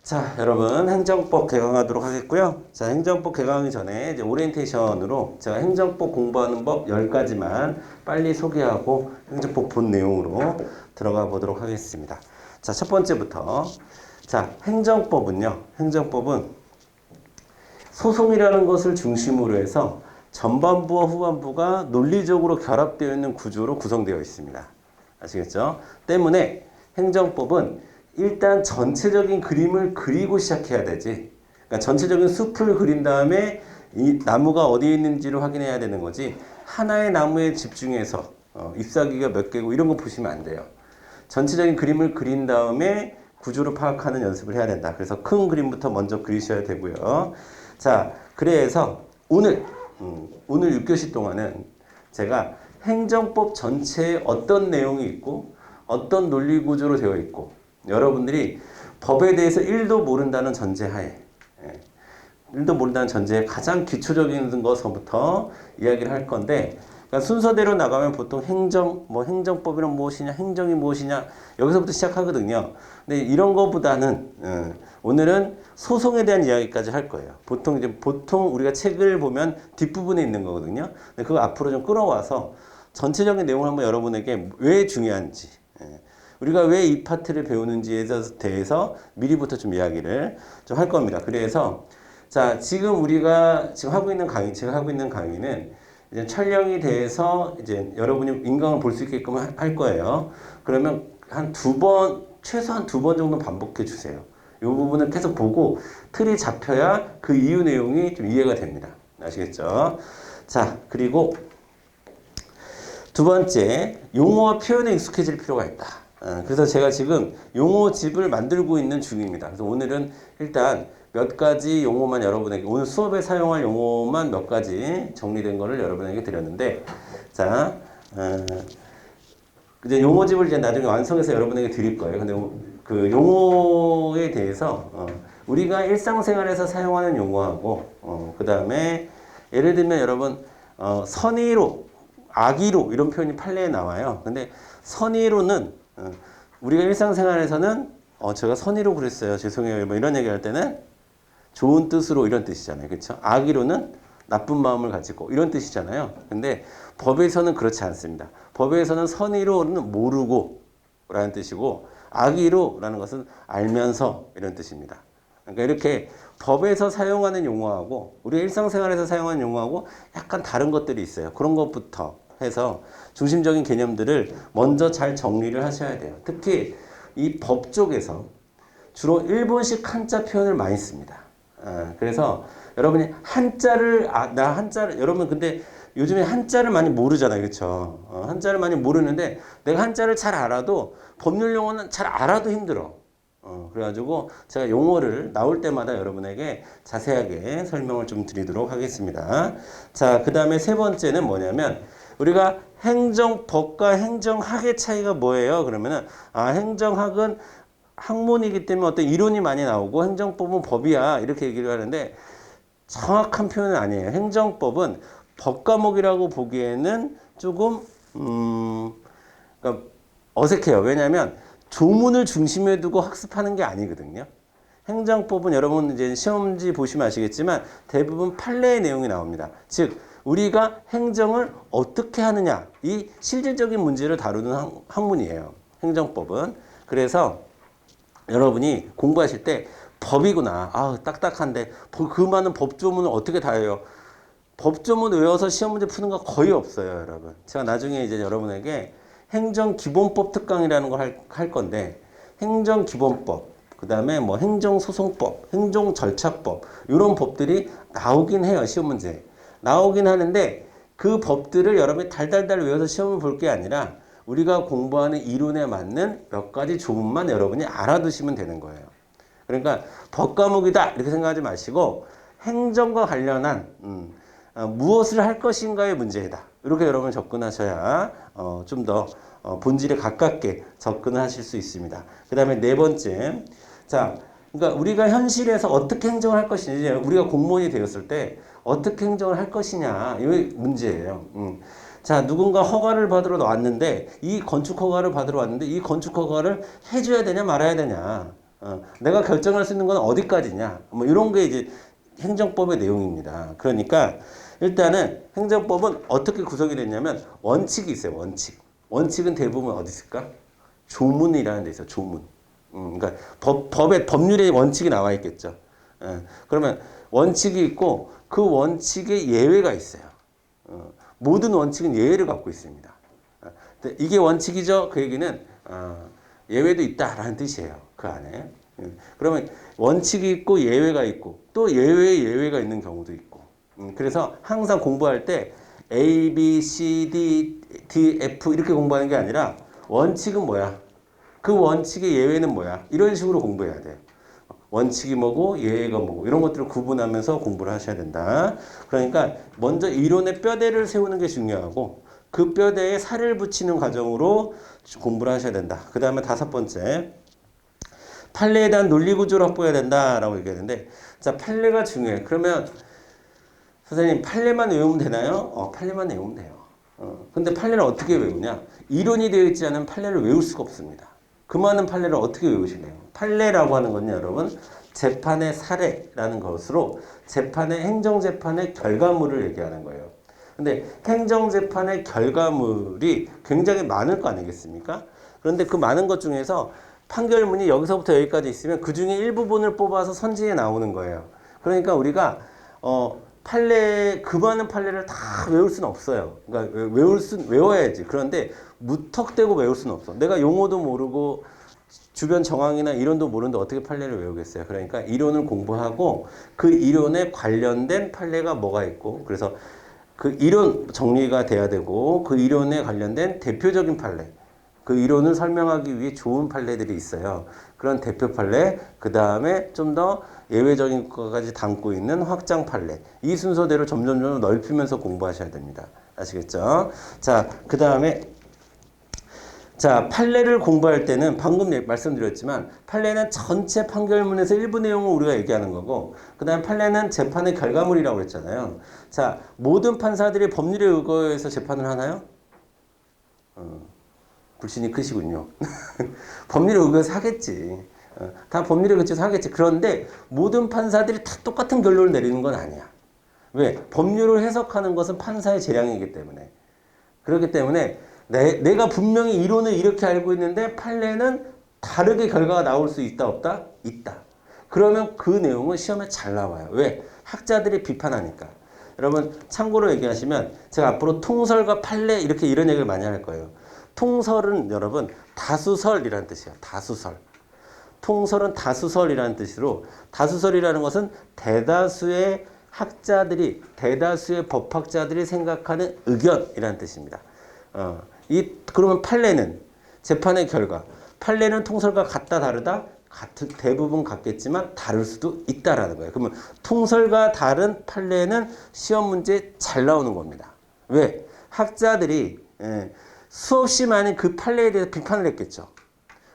자, 여러분 행정법 개강하도록 하겠고요. 자, 행정법 개강하기 전에 이제 오리엔테이션으로 제가 행정법 공부하는 법 10가지만 빨리 소개하고 행정법 본 내용으로 들어가 보도록 하겠습니다. 자, 첫 번째부터. 자, 행정법은 소송이라는 것을 중심으로 해서 전반부와 후반부가 논리적으로 결합되어 있는 구조로 구성되어 있습니다. 아시겠죠? 때문에 행정법은 일단 전체적인 그림을 그리고 시작해야 되지. 그러니까 전체적인 숲을 그린 다음에 이 나무가 어디에 있는지를 확인해야 되는 거지. 하나의 나무에 집중해서 잎사귀가 몇 개고 이런 거 보시면 안 돼요. 전체적인 그림을 그린 다음에 구조를 파악하는 연습을 해야 된다. 그래서 큰 그림부터 먼저 그리셔야 되고요. 자, 그래서 오늘 6교시 동안은 제가 행정법 전체에 어떤 내용이 있고 어떤 논리 구조로 되어 있고 여러분들이 법에 대해서 1도 모른다는 전제하에 1도 모른다는 전제에 가장 기초적인 것부터 이야기를 할 건데 그러니까 순서대로 나가면 보통 행정법이란 무엇이냐 행정이 무엇이냐 여기서부터 시작하거든요. 근데 이런 거보다는 오늘은 소송에 대한 이야기까지 할 거예요. 보통 우리가 책을 보면 뒷부분에 있는 거거든요. 근데 그거 앞으로 좀 끌어와서 전체적인 내용을 한번 여러분에게 왜 중요한지 우리가 왜 이 파트를 배우는지에 대해서 미리부터 좀 이야기를 좀 할 겁니다. 그래서 자, 지금 우리가 제가 하고 있는 강의는 이제 촬영이 돼서 이제 여러분이 인강을 볼 수 있게끔 할 거예요. 그러면 최소한 두 번 정도 반복해 주세요. 이 부분을 계속 보고 틀이 잡혀야 그 이유 내용이 좀 이해가 됩니다. 아시겠죠? 자, 그리고 두 번째, 용어와 표현에 익숙해질 필요가 있다. 그래서 제가 지금 용어집을 만들고 있는 중입니다. 그래서 오늘은 일단 몇 가지 용어만 여러분에게 오늘 수업에 사용할 용어만 몇 가지 정리된 거를 여러분에게 드렸는데 자, 이제 용어집을 이제 나중에 완성해서 여러분에게 드릴 거예요. 근데 그 용어에 대해서 우리가 일상생활에서 사용하는 용어하고 그 다음에 예를 들면 여러분 선의로, 악의로 이런 표현이 판례에 나와요. 근데 선의로는 우리가 일상생활에서는 제가 선의로 그랬어요. 죄송해요. 뭐 이런 얘기할 때는 좋은 뜻으로 이런 뜻이잖아요. 그렇죠? 악의로는 나쁜 마음을 가지고 이런 뜻이잖아요. 근데 법에서는 그렇지 않습니다. 법에서는 선의로는 모르고 라는 뜻이고 악의로라는 것은 알면서 이런 뜻입니다. 그러니까 이렇게 법에서 사용하는 용어하고 우리 일상생활에서 사용하는 용어하고 약간 다른 것들이 있어요. 그런 것부터 해서 중심적인 개념들을 먼저 잘 정리를 하셔야 돼요. 특히 이 법 쪽에서 주로 일본식 한자 표현을 많이 씁니다. 그래서 여러분이 여러분 근데 요즘에 한자를 많이 모르잖아요. 그렇죠? 한자를 많이 모르는데 내가 한자를 잘 알아도 법률 용어는 잘 알아도 힘들어. 그래가지고 제가 용어를 나올 때마다 여러분에게 자세하게 설명을 좀 드리도록 하겠습니다. 자, 그 다음에 세 번째는 뭐냐면 우리가 행정법과 행정학의 차이가 뭐예요? 그러면은 행정학은 학문이기 때문에 어떤 이론이 많이 나오고 행정법은 법이야 이렇게 얘기를 하는데 정확한 표현은 아니에요. 행정법은 법 과목이라고 보기에는 조금 그러니까 어색해요. 왜냐하면 조문을 중심에 두고 학습하는 게 아니거든요. 행정법은 여러분 이제 시험지 보시면 아시겠지만 대부분 판례의 내용이 나옵니다. 즉 우리가 행정을 어떻게 하느냐 이 실질적인 문제를 다루는 학문이에요. 행정법은. 그래서 여러분이 공부하실 때 법이구나. 딱딱한데 그 많은 법조문을 어떻게 다 해요. 법조문 외워서 시험 문제 푸는 거 거의 없어요. 여러분. 제가 나중에 이제 여러분에게 행정기본법 특강이라는 걸 할 건데 행정기본법 그 다음에 뭐 행정소송법, 행정절차법 이런 법들이 나오긴 해요. 시험 문제. 나오긴 하는데 그 법들을 여러분이 달달달 외워서 시험을 볼 게 아니라 우리가 공부하는 이론에 맞는 몇 가지 조문만 여러분이 알아두시면 되는 거예요. 그러니까 법과목이다 이렇게 생각하지 마시고 행정과 관련한 무엇을 할 것인가의 문제이다. 이렇게 여러분 접근하셔야 좀 더 본질에 가깝게 접근을 하실 수 있습니다. 그 다음에 네 번째. 자, 그러니까 우리가 현실에서 어떻게 행정을 할 것인지 우리가 공무원이 되었을 때 어떻게 행정을 할 것이냐 이 문제예요. 자, 누군가 허가를 받으러 왔는데 이 건축 허가를 받으러 왔는데 이 건축 허가를 해줘야 되냐 말아야 되냐 내가 결정할 수 있는 건 어디까지냐. 뭐 이런 게 이제 행정법의 내용입니다. 그러니까 일단은 행정법은 어떻게 구성이 됐냐면 원칙이 있어요. 원칙. 원칙은 대부분 어디 있을까? 조문이라는 데 있어요. 조문. 그러니까 법률에 원칙이 나와 있겠죠. 그러면 원칙이 있고 그 원칙에 예외가 있어요. 모든 원칙은 예외를 갖고 있습니다. 이게 원칙이죠. 그 얘기는 예외도 있다라는 뜻이에요. 그 안에. 그러면 원칙이 있고 예외가 있고 또 예외에 예외가 있는 경우도 있고. 그래서 항상 공부할 때 A, B, C, D, F 이렇게 공부하는 게 아니라 원칙은 뭐야? 그 원칙의 예외는 뭐야? 이런 식으로 공부해야 돼요. 원칙이 뭐고 예외가 뭐고 이런 것들을 구분하면서 공부를 하셔야 된다. 그러니까 먼저 이론의 뼈대를 세우는 게 중요하고 그 뼈대에 살을 붙이는 과정으로 공부를 하셔야 된다. 그 다음에 5번째 판례에 대한 논리구조를 확보해야 된다라고 얘기하는데 자 판례가 중요해. 그러면 선생님 판례만 외우면 되나요? 판례만 외우면 돼요. 근데 판례를 어떻게 외우냐? 이론이 되어 있지 않은 판례를 외울 수가 없습니다. 그 많은 판례를 어떻게 외우시나요? 판례라고 하는 건요, 여러분. 재판의 사례라는 것으로 재판의 행정재판의 결과물을 얘기하는 거예요. 근데 행정재판의 결과물이 굉장히 많을 거 아니겠습니까? 그런데 그 많은 것 중에서 판결문이 여기서부터 여기까지 있으면 그 중에 일부분을 뽑아서 선지에 나오는 거예요. 그러니까 우리가 판례 그 많은 판례를 다 외울 수는 없어요. 그러니까 외워야지. 그런데 무턱대고 외울 수는 없어. 내가 용어도 모르고 주변 정황이나 이론도 모르는데 어떻게 판례를 외우겠어요. 그러니까 이론을 공부하고 그 이론에 관련된 판례가 뭐가 있고 그래서 그 이론 정리가 돼야 되고 그 이론에 관련된 대표적인 판례 그 이론을 설명하기 위해 좋은 판례들이 있어요. 그런 대표 판례, 그 다음에 좀 더 예외적인 것까지 담고 있는 확장 판례. 이 순서대로 점점 넓히면서 공부하셔야 됩니다. 아시겠죠? 자, 그 다음에 자, 판례를 공부할 때는 방금 말씀드렸지만 판례는 전체 판결문에서 일부 내용을 우리가 얘기하는 거고 그 다음에 판례는 재판의 결과물이라고 했잖아요. 자, 모든 판사들이 법률에 의거해서 재판을 하나요? 불신이 크시군요. 법률에 의거해서 하겠지. 다 법률에 의거해서 하겠지. 그런데 모든 판사들이 다 똑같은 결론을 내리는 건 아니야. 왜? 법률을 해석하는 것은 판사의 재량이기 때문에. 그렇기 때문에 내가 분명히 이론을 이렇게 알고 있는데 판례는 다르게 결과가 나올 수 있다 없다? 있다. 그러면 그 내용은 시험에 잘 나와요. 왜? 학자들이 비판하니까. 여러분 참고로 얘기하시면 제가 앞으로 통설과 판례 이렇게 이런 얘기를 많이 할 거예요. 통설은 여러분 다수설이라는 뜻이에요. 다수설. 통설은 다수설이라는 뜻으로 다수설이라는 것은 대다수의 학자들이 대다수의 법학자들이 생각하는 의견이라는 뜻입니다. 그러면 판례는 재판의 결과. 판례는 통설과 같다 다르다? 대부분 같겠지만 다를 수도 있다라는 거예요. 그러면 통설과 다른 판례는 시험 문제에 잘 나오는 겁니다. 왜? 학자들이 수없이 많은 그 판례에 대해서 비판을 했겠죠.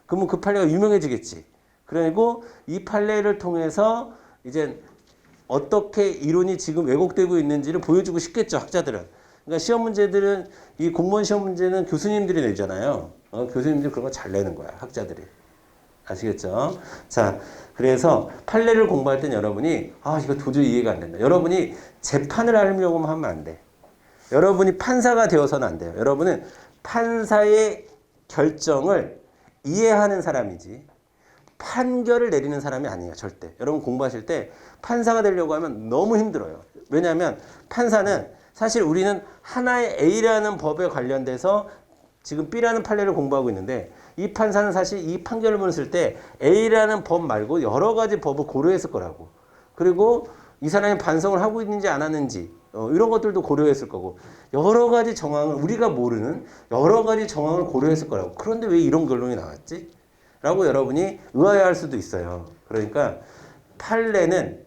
그러면 그 판례가 유명해지겠지. 그리고 이 판례를 통해서 이제 어떻게 이론이 지금 왜곡되고 있는지를 보여주고 싶겠죠, 학자들은. 그러니까 시험 문제들은 이 공무원 시험 문제는 교수님들이 내잖아요. 교수님들이 그런 거 잘 내는 거야, 학자들이. 아시겠죠? 자, 그래서 판례를 공부할 땐 여러분이 이거 도저히 이해가 안 된다. 여러분이 재판을 하려고 하면 안 돼. 여러분이 판사가 되어서는 안 돼요. 여러분은 판사의 결정을 이해하는 사람이지 판결을 내리는 사람이 아니에요. 절대. 여러분 공부하실 때 판사가 되려고 하면 너무 힘들어요. 왜냐하면 판사는 사실 우리는 하나의 A라는 법에 관련돼서 지금 B라는 판례를 공부하고 있는데 이 판사는 사실 이 판결문을 쓸 때 A라는 법 말고 여러 가지 법을 고려했을 거라고. 그리고 이 사람이 반성을 하고 있는지 안 하는지 이런 것들도 고려했을 거고 여러 가지 정황을 우리가 모르는 여러 가지 정황을 고려했을 거라고. 그런데 왜 이런 결론이 나왔지? 라고 여러분이 의아해할 수도 있어요. 그러니까 판례는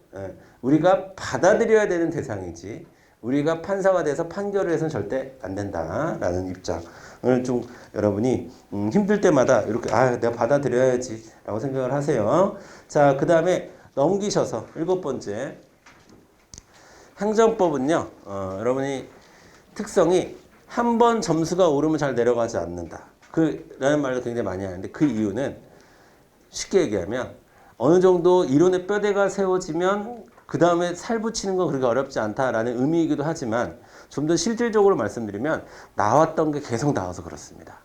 우리가 받아들여야 되는 대상이지 우리가 판사가 돼서 판결을 해서는 절대 안 된다라는 입장을 좀 여러분이 힘들 때마다 이렇게 내가 받아들여야지 라고 생각을 하세요. 자, 그 다음에 넘기셔서 7번째 행정법은요. 여러분이 특성이 한 번 점수가 오르면 잘 내려가지 않는다. 라는 말을 굉장히 많이 하는데 그 이유는 쉽게 얘기하면 어느 정도 이론의 뼈대가 세워지면 그 다음에 살 붙이는 건 그렇게 어렵지 않다라는 의미이기도 하지만 좀 더 실질적으로 말씀드리면 나왔던 게 계속 나와서 그렇습니다.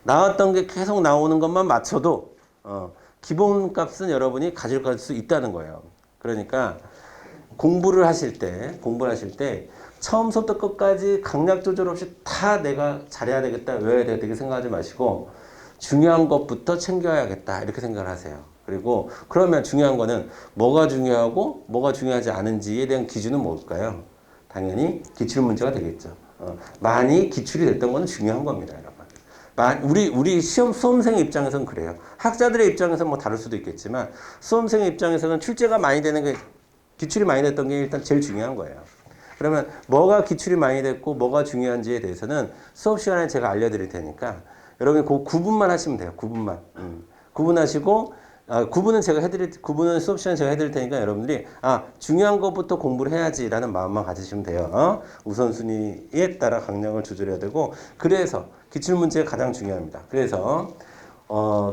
나왔던 게 계속 나오는 것만 맞춰도 기본값은 여러분이 가질 수 있다는 거예요. 그러니까 공부를 하실 때 처음부터 끝까지 강약 조절 없이 다 내가 잘해야 되겠다, 외워야 되겠다 이렇게 생각하지 마시고 중요한 것부터 챙겨야겠다 이렇게 생각을 하세요. 그리고 그러면 중요한 거는 뭐가 중요하고 뭐가 중요하지 않은지에 대한 기준은 뭘까요? 당연히 기출문제가 되겠죠. 많이 기출이 됐던 거는 중요한 겁니다, 여러분. 우리 수험생 입장에서는 그래요. 학자들의 입장에서는 뭐 다를 수도 있겠지만 수험생의 입장에서는 출제가 많이 되는 게 기출이 많이 됐던 게 일단 제일 중요한 거예요. 그러면 뭐가 기출이 많이 됐고 뭐가 중요한지에 대해서는 수업 시간에 제가 알려드릴 테니까 여러분이 그 구분만 하시면 돼요. 구분만. 구분하시고 구분은 수업 시간에 제가 해드릴 테니까 여러분들이 중요한 것부터 공부를 해야지라는 마음만 가지시면 돼요. 우선순위에 따라 강약을 조절해야 되고 그래서 기출문제가 가장 중요합니다. 그래서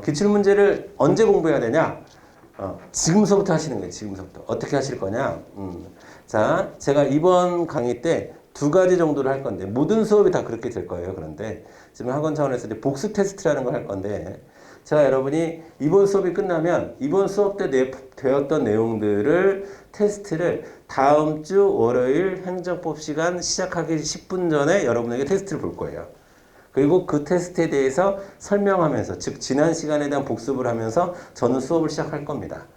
기출문제를 언제 공부해야 되냐? 지금서부터 하시는 거예요. 지금서부터. 어떻게 하실 거냐? 자, 제가 이번 강의 때 2가지 정도를 할 건데 모든 수업이 다 그렇게 될 거예요. 그런데 지금 학원 차원에서 이제 복습 테스트라는 걸 할 건데 제가 여러분이 이번 수업이 끝나면 이번 수업 때 되었던 내용들을 테스트를 다음 주 월요일 행정법 시간 시작하기 10분 전에 여러분에게 테스트를 볼 거예요. 그리고 그 테스트에 대해서 설명하면서 즉 지난 시간에 대한 복습을 하면서 저는 수업을 시작할 겁니다.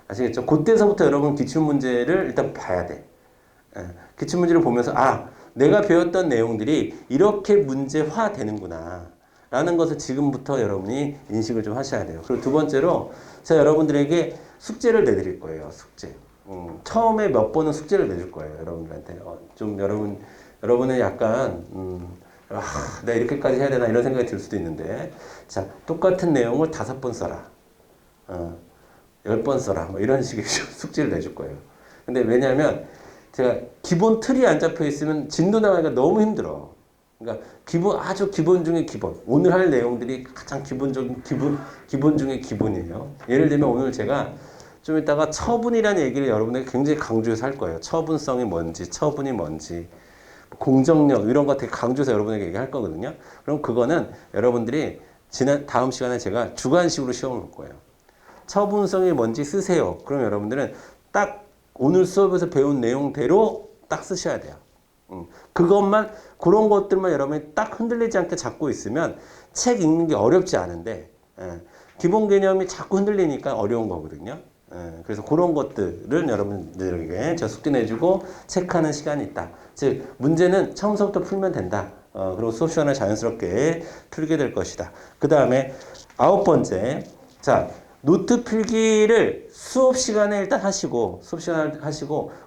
아시겠죠? 그때서부터 여러분 기출문제를 일단 봐야 돼. 기출문제를 보면서 내가 배웠던 내용들이 이렇게 문제화 되는구나 라는 것을 지금부터 여러분이 인식을 좀 하셔야 돼요. 그리고 2번째로 제가 여러분들에게 숙제를 내드릴 거예요. 숙제. 처음에 몇 번은 숙제를 내줄 거예요. 여러분들한테. 좀 여러분은 약간 내가 이렇게까지 해야 되나 이런 생각이 들 수도 있는데 자, 똑같은 내용을 5번 써라. 10번 써라. 뭐 이런 식의 숙제를 내줄 거예요. 근데 왜냐하면 제가 기본 틀이 안 잡혀 있으면 진도 나가기가 너무 힘들어. 그러니까 아주 기본 중에 기본. 오늘 할 내용들이 가장 기본적인 기본 중에 기본이에요. 예를 들면 오늘 제가 좀 이따가 처분이라는 얘기를 여러분에게 굉장히 강조해서 할 거예요. 처분성이 뭔지, 처분이 뭔지, 공정력 이런 거 되게 강조해서 여러분에게 얘기할 거거든요. 그럼 그거는 여러분들이 다음 시간에 제가 주관식으로 시험을 볼 거예요. 처분성이 뭔지 쓰세요. 그럼 여러분들은 딱 오늘 수업에서 배운 내용대로 딱 쓰셔야 돼요. 그것만 그런 것들만 여러분이 딱 흔들리지 않게 잡고 있으면 책 읽는 게 어렵지 않은데 기본 개념이 자꾸 흔들리니까 어려운 거거든요. 그래서 그런 것들을 여러분들에게 제가 숙제 내주고 체크하는 시간이 있다. 즉 문제는 처음부터 풀면 된다. 그리고 수업 시간을 자연스럽게 풀게 될 것이다. 그 다음에 9번째, 자 노트 필기를 수업 시간에 일단 하시고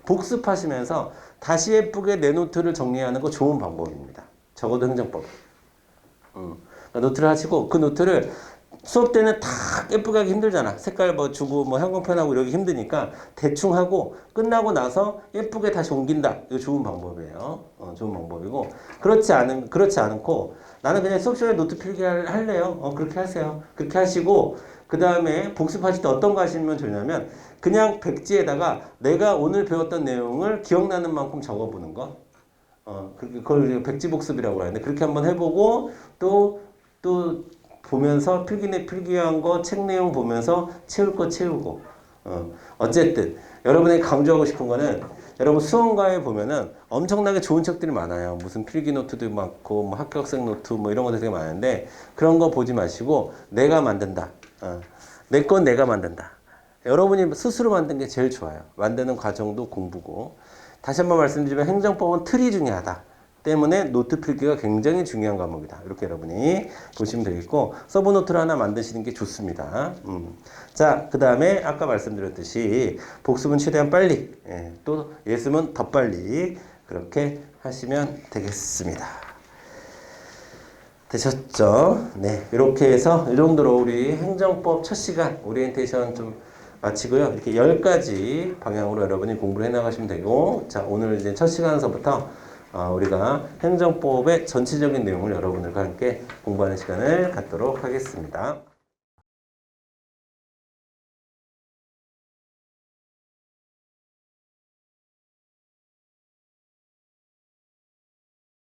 복습하시면서 다시 예쁘게 내 노트를 정리하는 거 좋은 방법입니다. 적어도 행정법. 그러니까 노트를 하시고 그 노트를 수업 때는 다 예쁘게 하기 힘들잖아. 색깔 뭐 주고 뭐 형광펜하고 이러기 힘드니까 대충 하고 끝나고 나서 예쁘게 다시 옮긴다. 이거 좋은 방법이에요. 좋은 방법이고 그렇지 않고 나는 그냥 수업 시간에 노트 필기 할래요. 그렇게 하세요. 그렇게 하시고 그 다음에 복습하실 때 어떤 거 하시면 좋냐면 그냥 백지에다가 내가 오늘 배웠던 내용을 기억나는 만큼 적어보는 거. 그걸 백지 복습이라고 하는데 그렇게 한번 해보고 또 보면서 필기한 거 책 내용 보면서 채울 거 채우고 어쨌든 여러분에게 강조하고 싶은 거는 여러분 수험가에 보면은 엄청나게 좋은 책들이 많아요. 무슨 필기 노트도 많고 뭐 학교학생 노트 뭐 이런 것도 되게 많은데 그런 거 보지 마시고 내가 만든다. 내 건 내가 만든다. 여러분이 스스로 만든 게 제일 좋아요. 만드는 과정도 공부고 다시 한번 말씀드리면 행정법은 틀이 중요하다. 때문에 노트 필기가 굉장히 중요한 과목이다. 이렇게 여러분이 보시면 되겠고 서브노트를 하나 만드시는 게 좋습니다. 자, 그 다음에 아까 말씀드렸듯이 복습은 최대한 빨리 또 예습은 더 빨리 그렇게 하시면 되겠습니다. 되셨죠? 네, 이렇게 해서 이 정도로 우리 행정법 첫 시간 오리엔테이션 좀 마치고요. 이렇게 10가지 방향으로 여러분이 공부를 해나가시면 되고 자, 오늘 이제 첫 시간서부터 우리가 행정법의 전체적인 내용을 여러분들과 함께 공부하는 시간을 갖도록 하겠습니다.